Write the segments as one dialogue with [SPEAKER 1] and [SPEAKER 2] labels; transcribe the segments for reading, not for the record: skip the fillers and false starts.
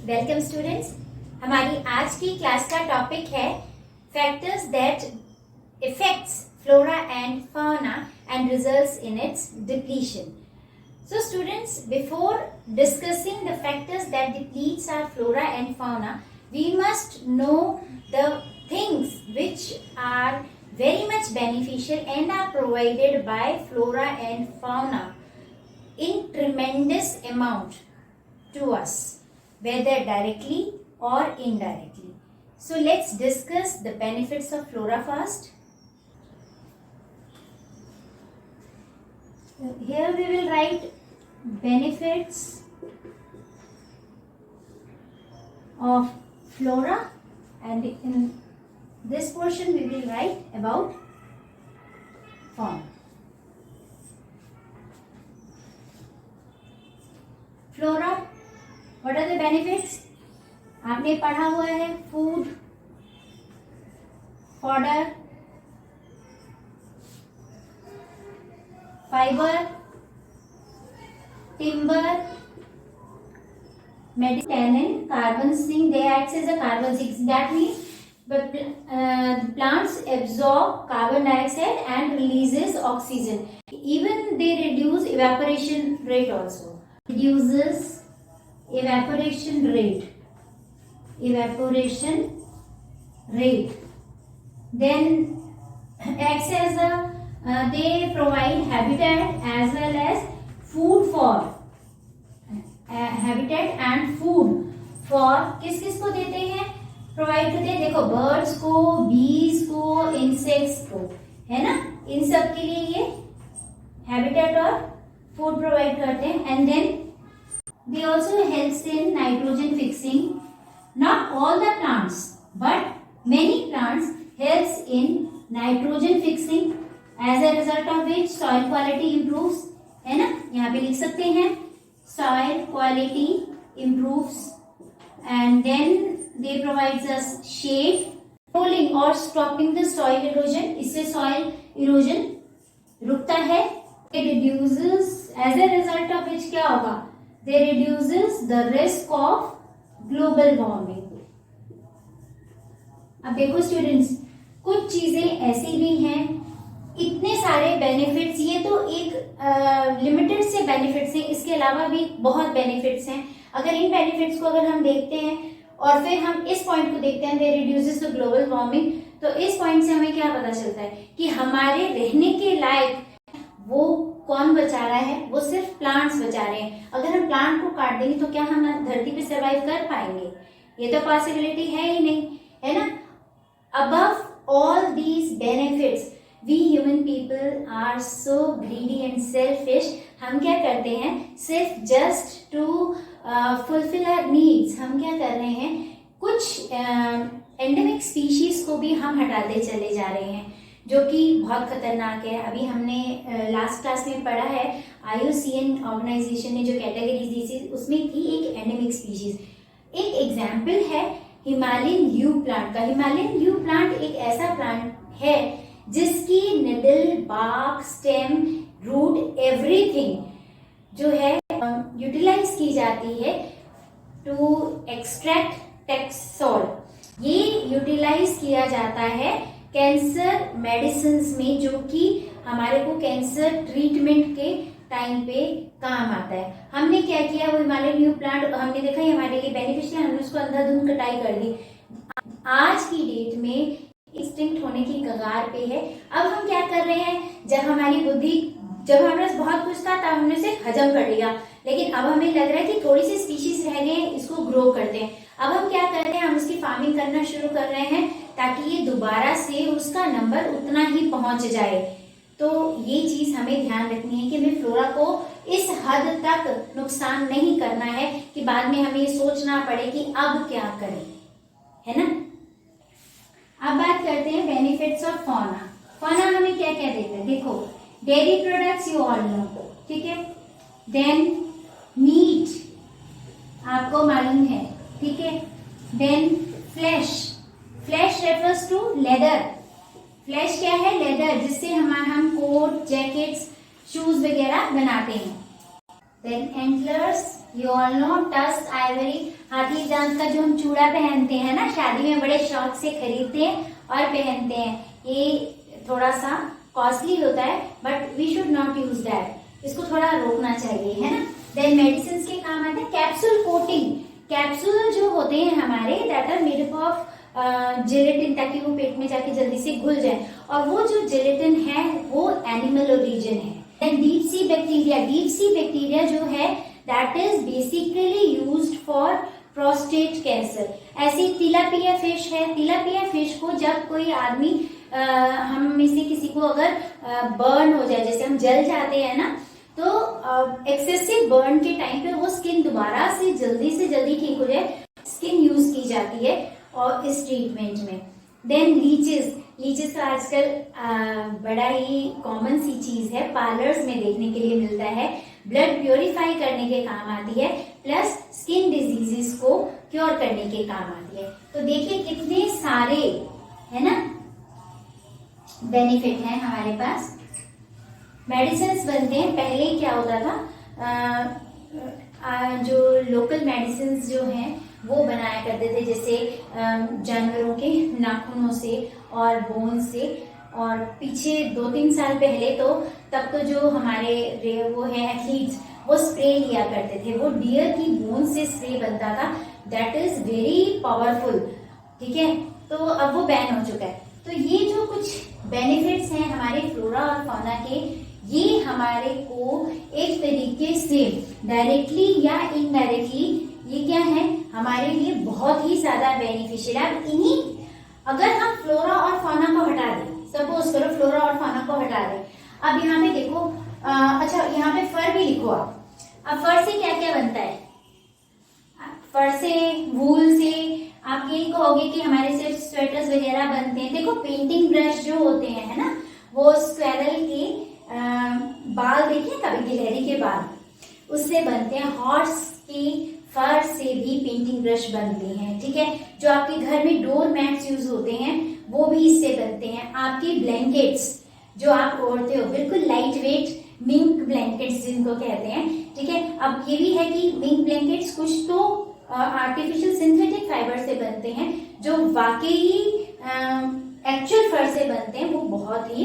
[SPEAKER 1] Welcome students. हमारी आज की क्लास का टॉपिक है factors that effects flora and fauna and results in its depletion. So students, before discussing the factors that depletes our flora and fauna, we must know the things which are very much beneficial and are provided by flora and fauna in tremendous amount to us, whether directly or indirectly. So let's discuss the benefits of flora first. Here we will write benefits of flora, and in this portion we will write about fauna. Flora, what are the benefits? आपने पढ़ा हुआ है food, fodder, fibre, timber, medicine, carbon sink. They act as a carbon sink. That means plants absorb carbon dioxide and releases oxygen. Even they reduce evaporation rate also. Reduces evaporation rate. Then acts as a they provide habitat as well as food for habitat and food for किस किस को देते हैं, provide करते हैं। देखो birds को, बीज को, इंसेक्ट्स को, है ना, इन सब के लिए ये हैबिटेट और फूड प्रोवाइड करते हैं। And then they also helps in nitrogen fixing. Not all the plants but many plants helps in nitrogen fixing as a result of which soil quality improves, है ना, यहाँ पे लिख सकते हैं soil quality improves. And then they provides us shade, controlling और stopping the soil erosion. इससे soil erosion रुकता है। It reduces as a result of which क्या होगा, they reduces the risk of global warming. अब देखो स्टूडेंट्स, कुछ चीजें ऐसी भी हैं, इतने सारे बेनिफिट्स, ये तो एक लिमिटेड से बेनिफिट्स हैं, इसके अलावा भी बहुत बेनिफिट्स हैं। अगर इन बेनिफिट्स को अगर हम देखते हैं और फिर हम इस पॉइंट को देखते हैं, दे रिड्यूसेस द ग्लोबल वार्मिंग, तो इस पॉइंट से हमें क्या पता चलता है कि हमारे रहने के लायक वो कौन बचा रहा है, वो सिर्फ प्लांट्स बचा रहे हैं। अगर हम प्लांट को काट देंगे तो क्या हम धरती पे सर्वाइव कर पाएंगे? ये तो पॉसिबिलिटी है ही नहीं, है ना। Above all these benefits We human people are so greedy and selfish. हम क्या करते हैं, सिर्फ just to fulfill our needs, हम क्या कर रहे हैं, कुछ एंडेमिक स्पीशीज को भी हम हटाते चले जा रहे हैं, जो कि बहुत खतरनाक है। अभी हमने लास्ट क्लास में पढ़ा है, IUCN ऑर्गेनाइजेशन ने जो कैटेगरीज दी थी उसमें थी एक एंडेमिक स्पीशीज। एक एग्जाम्पल है हिमालयन यू प्लांट का। हिमालयन यू प्लांट एक ऐसा प्लांट है जिसकी needle, bark, stem, root, everything जो है यूटिलाइज की जाती है टू एक्सट्रैक्ट टैक्सोल। ये यूटिलाइज किया जाता है कैंसर मेडिसिन्स में, जो कि हमारे को कैंसर ट्रीटमेंट के टाइम पे काम आता है। हमने क्या किया, वो हिमालयन न्यू प्लांट हमने देखा ही हमारे लिए बेनिफिशियल, हमने उसको अंधाधुंध कटाई कर दी। आज की डेट में एक्सटिंक्ट होने की कगार पे है। अब हम क्या कर रहे हैं, जब हमारी बुद्धि, जब हमारे पास बहुत कुछ था तब हमने उसे हजम कर लिया, लेकिन अब हमें लग रहा है कि थोड़ी सी स्पीशीज रह गए हैं, इसको ग्रो करते हैं। अब हम क्या कर रहे हैं, हम उसकी फार्मिंग करना शुरू कर रहे हैं ताकि ये दोबारा से उसका नंबर उतना ही पहुंच जाए। तो ये चीज हमें ध्यान रखनी है कि हमें फ्लोरा को इस हद तक नुकसान नहीं करना है कि बाद में हमें सोचना पड़े कि अब क्या करें, है ना। अब बात करते हैं बेनिफिट्स ऑफ फौना। फौना हमें क्या क्या देता है, देखो dairy products you all know, ठीक है। देन मीट आपको मालूम है, ठीक है। Then flesh, flesh refers to leather. Flesh क्या है, लेदर, जिससे हम कोट, जैकेट्स, शूज वगैरह बनाते हैं। Then antlers, you all know, tusk ivory, हाथी दांत का जो हम चूड़ा पहनते हैं ना, शादी में बड़े शौक से खरीदते हैं और पहनते हैं, ये थोड़ा सा कॉस्टली होता है but we should not use that, इसको थोड़ा रोकना चाहिए, है ना। देन मेडिसिन के काम आते हैं कैप्सूल कोटिंग, कैप्सूल जो होते हैं हमारे that are made up of gelatin, ताकि वो पेट में जाके जल्दी से घुल जाए, और वो जो जेलेटिन है वो एनिमल ओरिजिन है। Then deep sea bacteria, deep sea bacteria जो है that is basically used for prostate cancer. ऐसी तिलापिया फिश है, तिलापिया फिश को जब कोई आदमी हम में से किसी को अगर बर्न हो जाए, जैसे हम जल जाते हैं ना, तो एक्सेसिव बर्न के टाइम पे वो स्किन दोबारा से जल्दी ठीक हो जाए, स्किन यूज की जाती है और इस ट्रीटमेंट में। देन लीचेस, लीचेस तो आजकल बड़ा ही कॉमन सी चीज है, पार्लर्स में देखने के लिए मिलता है, ब्लड प्योरीफाई करने के काम आती है, प्लस स्किन डिजीजेस को क्योर करने के काम आती है। तो देखिए कितने सारे है ना बेनिफिट है हमारे पास। मेडिसिन बनते हैं, पहले क्या होता था, जो लोकल मेडिसिन जो हैं वो बनाया करते थे, जैसे जानवरों के नाखूनों से और बोन से, और पीछे 2-3 साल पहले तो तब तो जो हमारे वो है एथलीट्स वो स्प्रे लिया करते थे, वो डियर की बोन से स्प्रे बनता था, दैट इज वेरी पावरफुल, ठीक है। तो अब वो बैन हो चुका है। तो ये जो कुछ बेनिफिट्स हैं हमारे फ्लोरा और फौना के, ये हमारे को एक तरीके से डायरेक्टली या इनडायरेक्टली ये क्या है हमारे लिए बहुत ही ज्यादा बेनिफिशियल है। अब इन्हीं अगर हम फ्लोरा और फौना को हटा दें, सपोज करो फ्लोरा और फौना को हटा दें, अब यहाँ पे देखो, अच्छा यहाँ पे फर भी लिखो आप। अब फर से क्या क्या बनता है, फर से, वूल से, आप यही कहोगे कि हमारे सिर्फ स्वेटर्स वगैरह बनते हैं। देखो पेंटिंग ब्रश जो होते हैं है ना, वो स्क्वेरल के बाल देखिए, कभी गिलहरी के बाल, उससे बनते हैं। हॉर्स की फर से भी पेंटिंग ब्रश बनते हैं, ठीक है। जो आपके घर में डोर मैट्स यूज होते हैं वो भी इससे बनते हैं। आपके ब्लैंकेट्स जो आप ओढ़ते हो, बिल्कुल लाइट वेट मिंक ब्लैंकेट्स जिनको कहते हैं, ठीक है। अब ये भी है कि मिंक ब्लैंकेट्स कुछ तो आर्टिफिशियल सिंथेटिक फाइबर से बनते हैं, जो वाकई एक्चुअल फर से बनते हैं, वो बहुत ही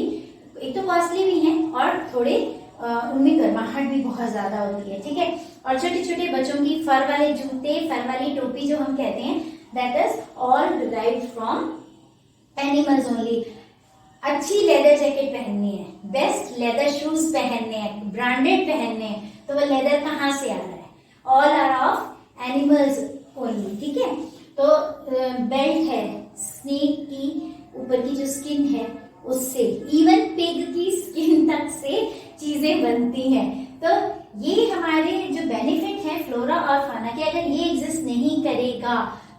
[SPEAKER 1] एक तो कॉस्टली भी हैं और थोड़े उनमें गर्माहट भी बहुत ज्यादा होती है, ठीक है। और छोटे छोटे बच्चों की फर वाले जूते, फर वाली टोपी जो हम कहते हैं, that is all derived from animals only. अच्छी लेदर जैकेट पहननी है, बेस्ट लेदर शूज पहनने हैं, ब्रांडेड पहनने हैं, तो वो लेदर कहाँ से आ रहा है, all are of animals only, ठीक है। तो बेल्ट है, स्नेक की ऊपर की जो स्किन है उससे, इवन पिग की स्किन तक से चीजें बनती हैं। तो ये हमारे जो बेनिफिट है फ्लोरा और फौना के, अगर ये एग्जिस्ट नहीं करेगा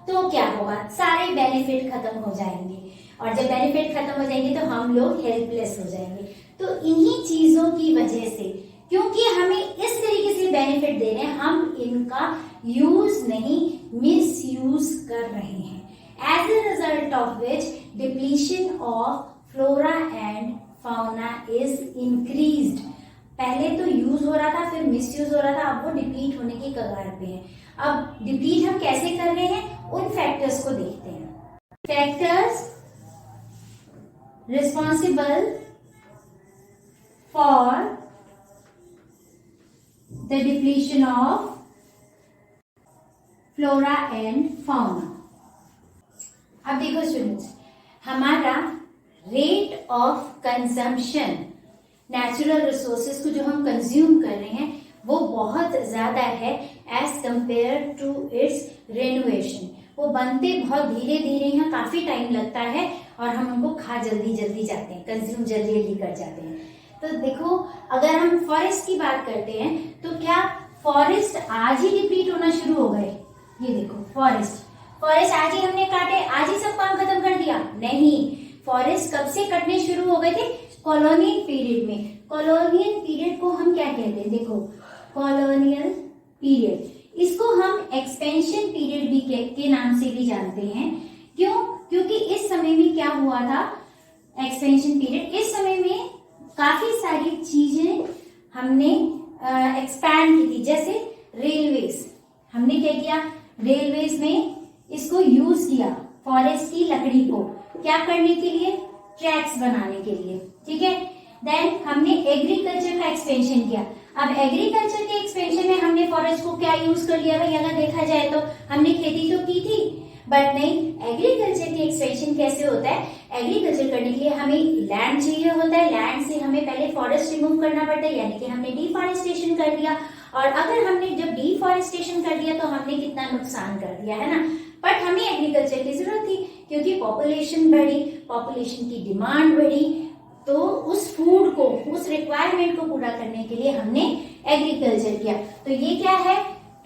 [SPEAKER 1] तो क्या होगा, सारे बेनिफिट खत्म हो जाएंगे, और जब बेनिफिट खत्म हो जाएंगे तो हम लोग हेल्पलेस हो जाएंगे। तो इन्हीं चीजों की वजह से, क्योंकि हमें इस तरीके से बेनिफिट दे रहे हैं, हम इनका यूज नहीं मिस यूज कर रहे हैं, as a result of which depletion of flora and fauna is increased. पहले तो यूज हो रहा था, फिर मिस यूज हो रहा था, अब वो डिप्लीट होने की कगार पे है। अब डिप्लीट हम कैसे कर रहे हैं, उन फैक्टर्स को देखते हैं। Factors responsible for the depletion of flora and fauna. अब देखो स्टूडेंट्स, हमारा rate of consumption, natural resources को जो हम कंज्यूम कर रहे हैं वो बहुत ज्यादा है as compare to its renovation. वो बनते बहुत धीरे धीरे हैं, काफी टाइम लगता है, और हम उनको खा जल्दी जल्दी जाते हैं, कंज्यूम जल्दी जल्दी कर जाते हैं। तो देखो अगर हम फॉरेस्ट की बात करते हैं तो क्या फॉरेस्ट आज ही डिप्लीट होना शुरू हो गए? ये देखो फॉरेस्ट आज ही हमने काटे, आज ही सब काम खत्म कर दिया? नहीं, फॉरेस्ट कब से कटने शुरू हो गए थे? कॉलोनियल पीरियड में। कॉलोनियल पीरियड को हम क्या कहते हैं? देखो कॉलोनियल पीरियड, इसको हम एक्सपेंशन पीरियड भी के नाम से भी जानते हैं। क्यों? क्योंकि इस समय में क्या हुआ था, एक्सपेंशन पीरियड, इस समय में काफी सारी चीजें हमने एक्सपैंड की थी, जैसे रेलवेज। हमने क्या किया, रेलवेज में इसको यूज किया फॉरेस्ट की लकड़ी को क्या करने के लिए, ट्रैक्स बनाने के लिए, ठीक है। देन हमने एग्रीकल्चर का एक्सपेंशन किया। अब एग्रीकल्चर के एक्सपेंशन में हमने फॉरेस्ट को क्या यूज कर लिया भाई, अगर देखा जाए तो हमने खेती तो की थी, बट नहीं, एग्रीकल्चर के एक्सपेंशन कैसे होता है, एग्रीकल्चर करने के लिए हमें लैंड चाहिए होता है, लैंड से हमें पहले फॉरेस्ट रिमूव करना पड़ता है, यानी कि हमने डिफॉरेस्टेशन कर दिया। और अगर हमने जब डिफॉरेस्टेशन कर दिया तो हमने कितना नुकसान कर दिया, है ना। बट हमें एग्रीकल्चर की जरूरत थी क्योंकि पॉपुलेशन बढ़ी, पॉपुलेशन की डिमांड बढ़ी, तो उस फूड को, उस रिक्वायरमेंट को पूरा करने के लिए हमने एग्रीकल्चर किया। तो ये क्या है,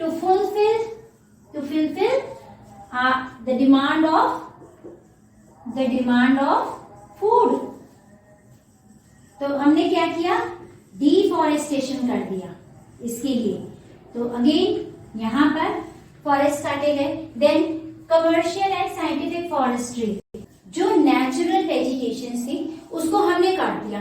[SPEAKER 1] to fulfil the demand of food। तो हमने क्या किया, डिफॉरेस्टेशन कर दिया इसके लिए। तो अगेन यहाँ पर फॉरेस्ट काटे गए। Then commercial and scientific forestry, जो नेचुरल वेजिटेशन थी उसको हमने काट दिया,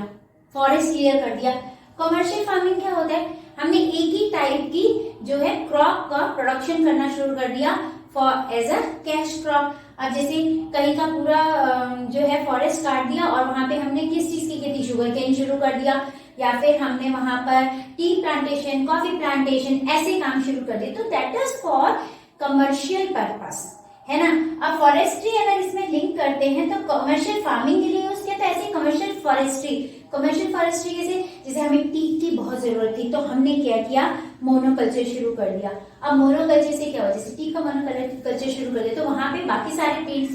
[SPEAKER 1] फॉरेस्ट क्लियर कर दिया। कमर्शियल फार्मिंग क्या होता है, हमने एक ही टाइप की जो है क्रॉप का प्रोडक्शन करना शुरू कर दिया for as a cash crop. अब जैसे कहीं का पूरा जो है फॉरेस्ट काट दिया और वहां पे हमने किस चीज की खेती, शुगर केन शुरू कर दिया, या फिर हमने वहां पर टी प्लांटेशन, कॉफी प्लांटेशन, ऐसे काम शुरू कर दिए। तो that is for commercial purpose, है ना। अब फॉरेस्ट्री अगर इसमें लिंक करते हैं तो कमर्शियल फार्मिंग के लिए यूज किया, तो ऐसे कमर्शियल फॉरेस्ट्री कैसे, जैसे हमें टी की बहुत जरूरत थी तो हमने क्या किया, मोनोकल्चर शुरू कर दिया। अब मोनोकल्चर से क्या हुआ, जैसे टी का मोनोकल्चर शुरू कर दिया तो वहां पे बाकी सारे ट्रीज,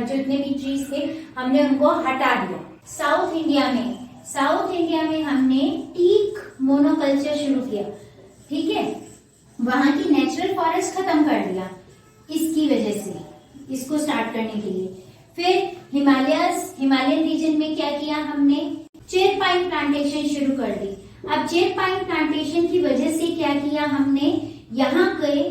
[SPEAKER 1] जितने भी ट्रीज थे हमने उनको हटा दिया। साउथ इंडिया में हमने टीक मोनोकल्चर शुरू किया, ठीक है। वहां की नेचुरल फॉरेस्ट खत्म कर दिया इसकी वजह से, इसको स्टार्ट करने के लिए। फिर हिमालयन रीजन में क्या किया हमने, चेर पाइन प्लांटेशन शुरू कर दी। अब चेर पाइन प्लांटेशन की वजह से क्या किया हमने, यहाँ के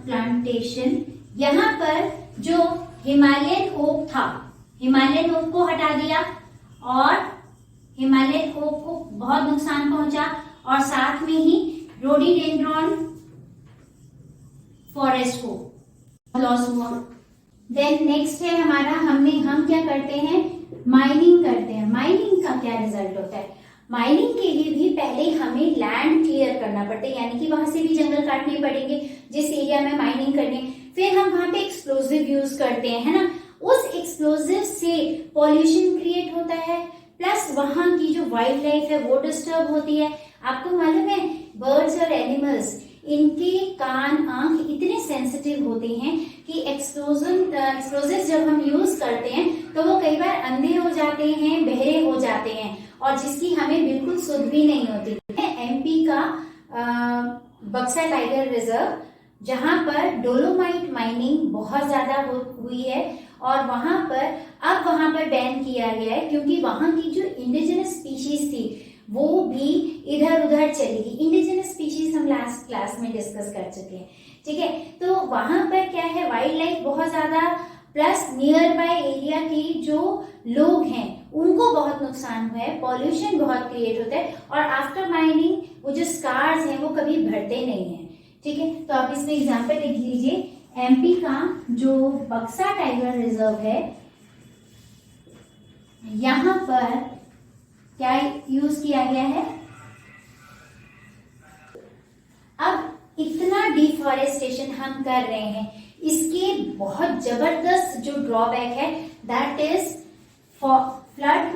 [SPEAKER 1] प्लांटेशन, यहाँ पर जो हिमालयन ओक था, हिमालयन ओक को हटा दिया और हिमालयन ओक को बहुत नुकसान पहुंचा, और साथ में ही रोडोडेंड्रॉन फॉरेस्ट को लॉस हुआ। देन नेक्स्ट है हमारा, हम क्या करते हैं, माइनिंग करते हैं। माइनिंग का क्या रिजल्ट होता है, माइनिंग के लिए भी पहले हमें लैंड क्लियर करना पड़ता है, यानी कि वहां से भी जंगल काटने पड़ेंगे जिस एरिया में माइनिंग करनी है। फिर हम वहां पे एक्सप्लोजिव यूज करते हैं, है ना। उस एक्सप्लोजिव से पॉल्यूशन क्रिएट होता है, प्लस वहां की जो वाइल्ड लाइफ है वो डिस्टर्ब होती है। आपको मालूम है, बर्ड्स और एनिमल्स, इनके कान, आंख इतने सेंसिटिव होते हैं कि एक्सप्लोजिव जब हम यूज करते हैं तो वो कई बार अंधे हो जाते हैं, बहरे हो जाते हैं, और जिसकी हमें बिल्कुल सुध भी नहीं होती है। एमपी का बक्सा टाइगर रिजर्व, जहां पर डोलोमाइट माइनिंग बहुत ज्यादा हुई है, और वहां पर बैन किया गया है क्योंकि वहां की जो इंडिजिनस स्पीशीज थी वो भी इधर उधर चली गई। इंडिजिनस स्पीशीज हम लास्ट क्लास में डिस्कस कर चुके हैं, ठीक है। तो वहां पर क्या है, वाइल्ड लाइफ बहुत ज्यादा, प्लस नियर बाय एरिया की जो लोग हैं उनको बहुत नुकसान हुआ है, पॉल्यूशन बहुत क्रिएट होता है, और आफ्टर माइनिंग वो जो स्कार्स हैं वो कभी भरते नहीं है, ठीक है। तो आप इसमें एग्जाम्पल लिख लीजिए, एमपी का जो बक्सा टाइगर रिजर्व है, यहां पर क्या यूज किया गया है। अब इतना डिफॉरेस्टेशन हम कर रहे हैं, इसके बहुत जबरदस्त जो ड्रॉबैक है, दैट इज फ्लड,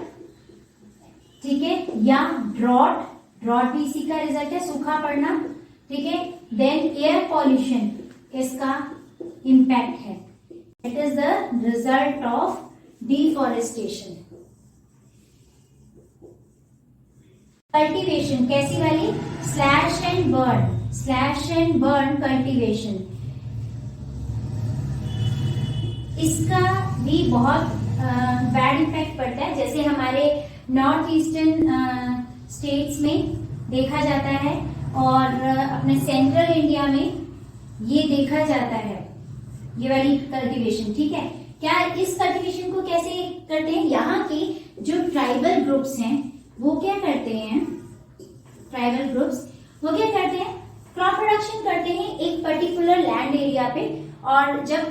[SPEAKER 1] ठीक है, या ड्रॉट भी इसी का रिजल्ट है, सूखा पड़ना, ठीक है। देन एयर पॉल्यूशन, इसका इम्पैक्ट है, it is the result of deforestation. Cultivation कैसी वाली, स्लैश एंड बर्न कल्टीवेशन, इसका भी बहुत बैड इफेक्ट पड़ता है। जैसे हमारे नॉर्थ ईस्टर्न स्टेट्स में देखा जाता है, और अपने सेंट्रल इंडिया में ये देखा जाता है, ये वाली कल्टीवेशन, ठीक है। क्या इस कल्टीवेशन को कैसे करते हैं, यहाँ की जो ट्राइबल ग्रुप्स हैं वो क्या करते हैं, ट्राइबल ग्रुप्स, वो क्या करते हैं, क्रॉप प्रोडक्शन करते हैं एक पर्टिकुलर लैंड एरिया पे, और जब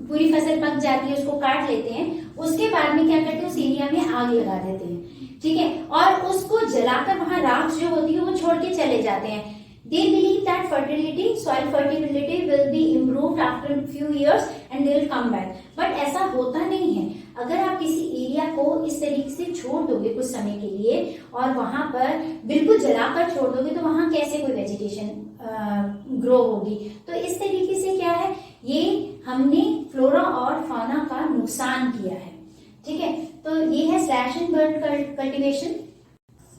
[SPEAKER 1] पूरी फसल पक जाती है उसको काट लेते हैं, उसके बाद में क्या करते हैं, उस एरिया में आग लगा देते हैं, ठीक है, और उसको जलाकर वहां राख जो होती है वो छोड़ के चले जाते हैं। They believe that fertility, soil fertility will be improved after few years and they will come back. But ऐसा होता नहीं है। अगर आप किसी एरिया को इस तरीके से छोड़ दोगे कुछ समय के लिए और वहां पर बिल्कुल जलाकर छोड़ दोगे तो वहां कैसे कोई वेजिटेशन ग्रो होगी। तो इस तरीके से क्या है, ये हमने फ्लोरा और फौना का नुकसान किया है, ठीक है। तो ये है स्लैश एंड बर्न कल्टीवेशन।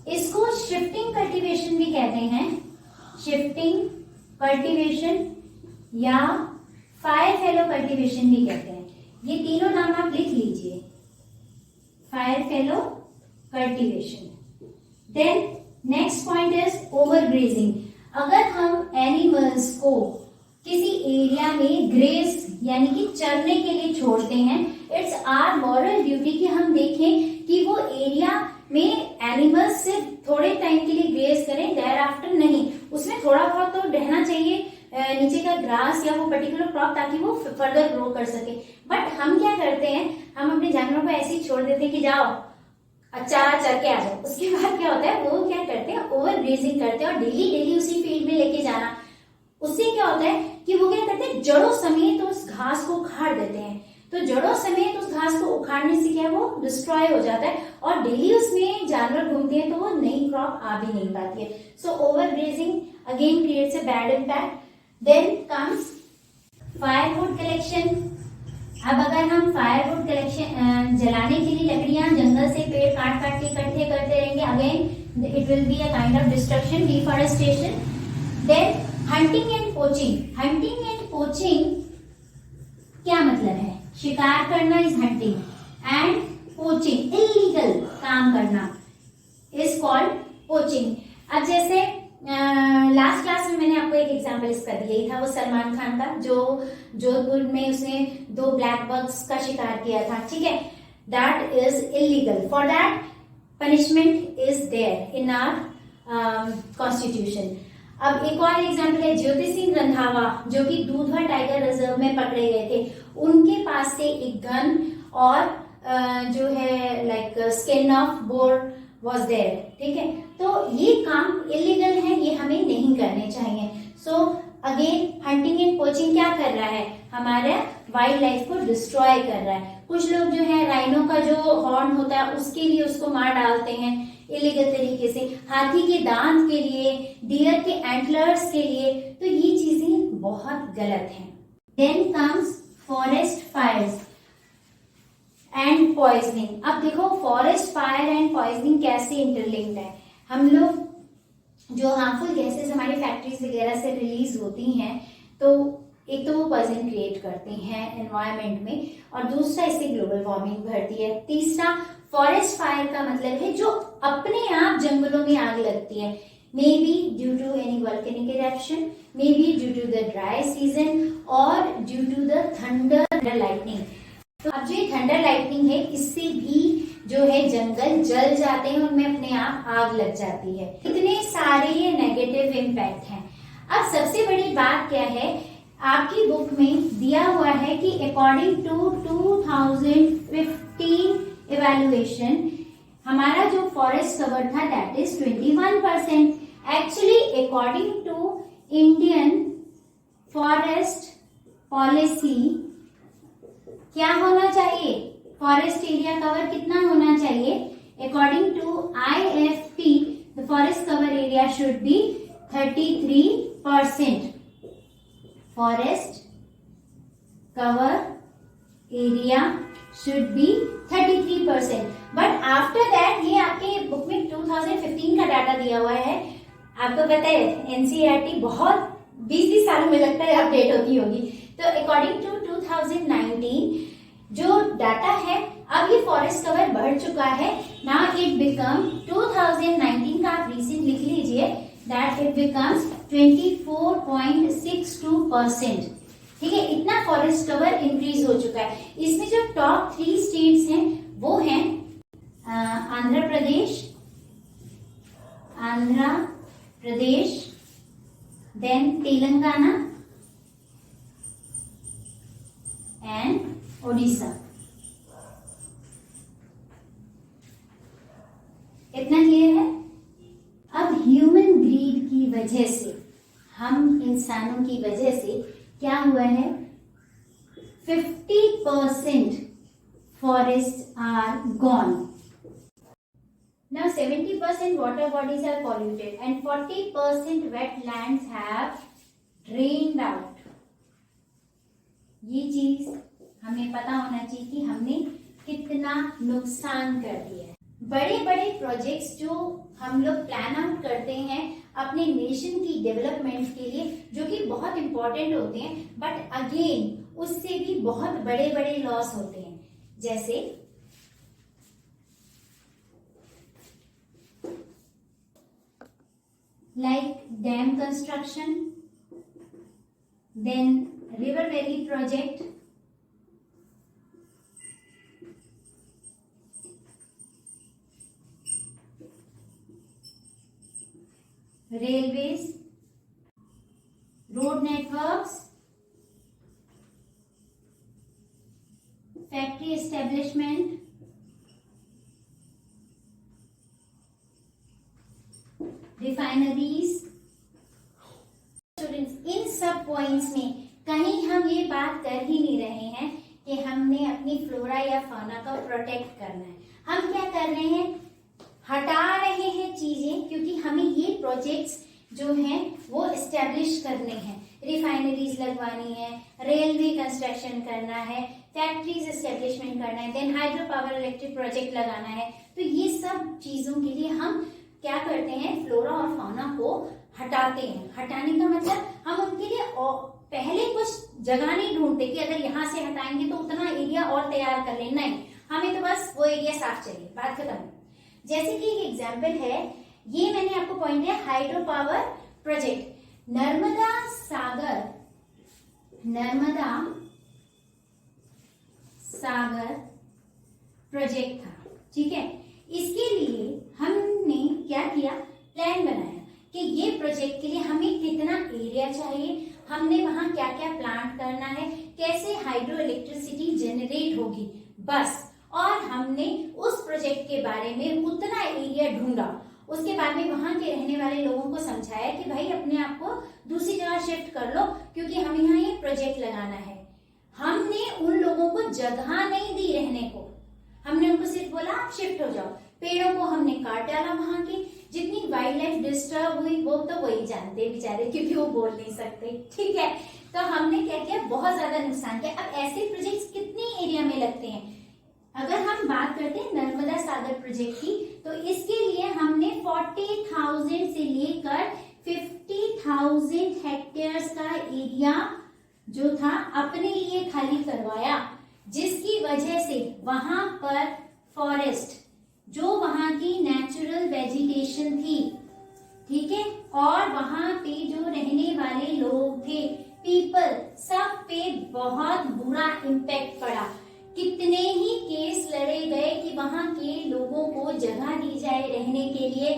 [SPEAKER 1] इसको शिफ्टिंग कल्टीवेशन भी कहते हैं, शिफ्टिंग कल्टीवेशन या फायर फेलो कल्टीवेशन भी कहते हैं। ये तीनों नाम आप लिख लीजिए, fire fallow cultivation. Then next point is overgrazing. अगर हम एनिमल्स को किसी एरिया में ग्रेज यानी कि चरने के लिए छोड़ते हैं, इट्स आवर मॉरल ड्यूटी कि हम देखें कि वो एरिया में एनिमल्स सिर्फ थोड़े टाइम के लिए ग्रेज करें, देयर आफ्टर नहीं। उसमें थोड़ा बहुत तो रहना चाहिए नीचे का ग्रास या वो पर्टिकुलर क्रॉप, ताकि वो फर्दर ग्रो कर सके। बट हम क्या करते हैं, हम अपने जानवरों को ऐसे ही छोड़ देते हैं कि जाओ चारा चर के आ जाओ। उसके बाद क्या होता है, वो क्या करते हैं, ओवर ग्रेजिंग करते हैं और डेली डेली उसी फील्ड में लेके जाना। उससे क्या होता है कि वो क्या करते हैं, जड़ों समेत उस घास को उखाड़ देते हैं। तो जड़ों समेत उस घास को उखाड़ने से क्या, वो डिस्ट्रॉय हो जाता है और डेली उसमें जानवर घूमते हैं तो वो नई क्रॉप आ भी नहीं पाती है। So over grazing again creates a bad impact. Then comes firewood collection. अब अगर हम फायरवुड कलेक्शन जलाने के लिए लकड़ियां जंगल से पेड़ काट काट के इकट्ठे करते रहेंगे, again it will be a kind of destruction, deforestation. Then hunting and poaching. Hunting and poaching क्या मतलब है, शिकार करना is hunting and poaching illegal काम करना इज कॉल्ड पोचिंग। अब जैसे लास्ट क्लास में मैंने आपको एक एग्जांपल इसका दिया ही था, वो सलमान खान का, जो जोधपुर में उसने 2 ब्लैक बग्स का शिकार किया था, ठीक है, that is illegal. For that punishment is there in our constitution. अब एक और एग्जाम्पल है ज्योति सिंह रंधावा, जो कि दूधवा टाइगर रिजर्व में पकड़े गए थे। उनके पास से एक गन और जो है like skin of boar was there, ठीक है। तो ये काम इलीगल है, ये हमें नहीं करने चाहिए। So again hunting and poaching क्या कर रहा है, हमारे वाइल्ड लाइफ को डिस्ट्रॉय कर रहा है। कुछ लोग जो है राइनो का जो हॉर्न होता है उसके लिए उसको मार डालते हैं इलीगल तरीके से, हाथी के दांत के लिए, डियर के एंटलर्स के लिए। तो ये चीजें बहुत गलत हैं। Then comes forest fires and poisoning. अब देखो फॉरेस्ट फायर एंड पॉइजनिंग कैसे इंटरलिंक्ड है। हम लोग जो हार्मफुल गैसेस हमारी फैक्ट्रीज वगैरह से रिलीज होती हैं, तो एक तो वो पॉइजन क्रिएट करती हैं एनवायरनमेंट में, और दूसरा इससे ग्लोबल वार्मिंग बढ़ती है। तीसरा फॉरेस्ट फायर का मतलब है जो अपने आप जंगलों में आग लगती है, may be due to any volcanic eruption, may be due to the dry season और due to the thunder lightning. तो अब जो ये थंडर लाइटनिंग है, इससे भी जो है जंगल जल जाते हैं, उनमें अपने आप आग लग जाती है। इतने सारे ये नेगेटिव इम्पैक्ट हैं। अब सबसे बड़ी बात क्या है, आपकी बुक में दिया हुआ है कि अकॉर्डिंग टू 2015 इवैल्यूएशन हमारा जो फॉरेस्ट कवर था that is 21%। Actually according to Indian forest policy क्या होना चाहिए, फॉरेस्ट एरिया कवर कितना होना चाहिए, according to IFP the forest cover area should be 33%। Forest cover area should be 33%। But after that ये आपके बुक में 2015 का डाटा दिया हुआ है। आपको पता है NCERT बहुत 20 सालों में लगता है अपडेट होती होगी। तो अकॉर्डिंग टू 2019 जो डाटा है, अब ये फॉरेस्ट कवर बढ़ चुका है। नाउ इट बिकम 2019 का आप रीसेंट लिख लीजिए, दैट इट बिकम्स 24.62%। ठीक है, इतना फॉरेस्ट कवर इंक्रीज हो चुका है। इसमें जो टॉप 3 स्टेट्स हैं वो हैं Andhra Pradesh, Andhra Pradesh, then Telangana and Odisha. इतना क्लियर है? अब ह्यूमन ग्रीड की वजह से, हम इंसानों की वजह से क्या हुआ है, 50% forests are gone. Now 70% water bodies are polluted and 40% wetlands have drained out. ये चीज हमें पता होना चाहिए कि हमने कितना नुकसान कर दिया है। बड़े बड़े प्रोजेक्ट्स जो हम लोग प्लान आउट करते हैं अपने नेशन की डेवलपमेंट के लिए, जो कि बहुत इंपॉर्टेंट होते हैं, बट अगेन उससे भी बहुत बड़े बड़े लॉस होते हैं, जैसे like dam construction, then river valley project, railways, road networks, factory establishment, refineries. Students, इन सब पॉइंट्स में कहीं हम ये बात कर ही नहीं रहे हैं कि हमने अपनी फ्लोरा या फौना को प्रोटेक्ट करना है। हम क्या कर रहे हैं, हटा रहे हैं चीजें, क्योंकि हमें ये प्रोजेक्ट्स जो हैं वो एस्टेब्लिश करने हैं। रिफाइनरीज लगवानी है, रेलवे कंस्ट्रक्शन करना है, फैक्ट्रीज एस्टेब्लिशमेंट करना है, then hydro power electric project लगाना है। तो ये सब चीजों के लिए हम क्या करते हैं, फ्लोरा और फौना को हटाते हैं। हटाने का मतलब हम उनके लिए पहले कुछ जगह नहीं ढूंढते कि अगर यहाँ से हटाएंगे तो उतना एरिया और तैयार कर लें, नहीं, हमें तो बस वो एरिया साफ चाहिए, बात खत्म। जैसे कि एक एग्जाम्पल है, ये मैंने आपको पॉइंट दिया, हाइड्रो पावर प्रोजेक्ट, नर्मदा सागर प्रोजेक्ट था, ठीक है। इसके लिए हमने क्या किया, प्लान बनाया कि ये प्रोजेक्ट के लिए हमें कितना एरिया चाहिए, हमने वहां क्या क्या प्लांट करना है, कैसे हाइड्रो इलेक्ट्रिसिटी जनरेट होगी, बस। और हमने उस प्रोजेक्ट के बारे में उतना एरिया ढूंढा। उसके बाद में वहां के रहने वाले लोगों को समझाया कि भाई अपने आप को दूसरी जगह शिफ्ट कर लो, क्योंकि हमें यहाँ ये प्रोजेक्ट लगाना है। हमने उन लोगों को जगह नहीं दी रहने को, हमने उनको सिर्फ बोला आप शिफ्ट हो जाओ। पेड़ों को हमने काट डाला, वहां की जितनी वाइल्ड लाइफ डिस्टर्ब हुई वो तो वही जानते बेचारे, क्योंकि वो बोल नहीं सकते, ठीक है। तो हमने क्या किया, बहुत ज्यादा नुकसान किया। अब ऐसे प्रोजेक्ट्स कितने एरिया में लगते हैं, अगर हम बात करते हैं नर्मदा सागर प्रोजेक्ट की, तो इसके लिए हमने 40,000 से लेकर 50,000 हेक्टेयर्स का एरिया जो था अपने लिए खाली करवाया, जिसकी वजह से वहां पर फॉरेस्ट, जो वहां की नेचुरल वेजिटेशन थी, ठीक है, और वहां पे जो रहने वाले लोग थे, पीपल, सब पे बहुत बुरा इम्पैक्ट पड़ा। कितने ही केस लड़े गए कि वहां के लोगों को जगह दी जाए रहने के लिए।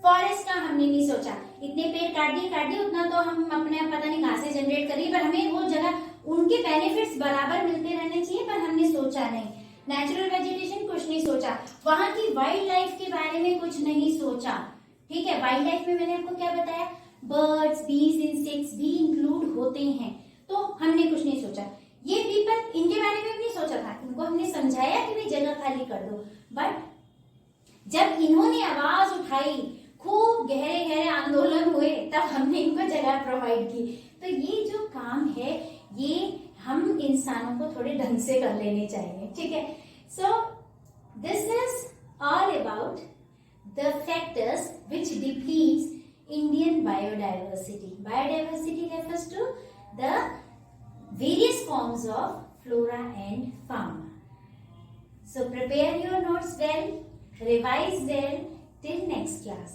[SPEAKER 1] फॉरेस्ट का हमने नहीं सोचा, इतने पेड़ काट दिए, उतना तो हम अपने पता नहीं कहां से जनरेट करिए, पर हमें वो जगह, उनके बेनिफिट्स बराबर मिलते रहने चाहिए, पर हमने सोचा नहीं। नेचुरल वेजिटेशन कुछ नहीं सोचा, वहां की वाइल्ड लाइफ के बारे में कुछ नहीं सोचा, ठीक है। वाइल्ड लाइफ में मैंने आपको क्या बताया, बर्ड्स, बीज, इंसेक्ट्स भी इंक्लूड होते हैं, तो हमने कुछ नहीं सोचा। ये पीपल, इनके बारे में भी नहीं सोचा था, इनको हमने समझाया कि भाई जगह खाली कर दो, बट जब इन्होंने आवाज उठाई, खूब गहरे गहरे आंदोलन हुए, तब हमने इनको जगह प्रोवाइड की। तो ये जो काम है, ये हम इंसानों को थोड़े ढंग से कर लेने चाहिए, ठीक है। So this is all about the factors which depletes Indian biodiversity. Biodiversity refers to the various forms of flora and fauna. So prepare your notes well, revise well till next class.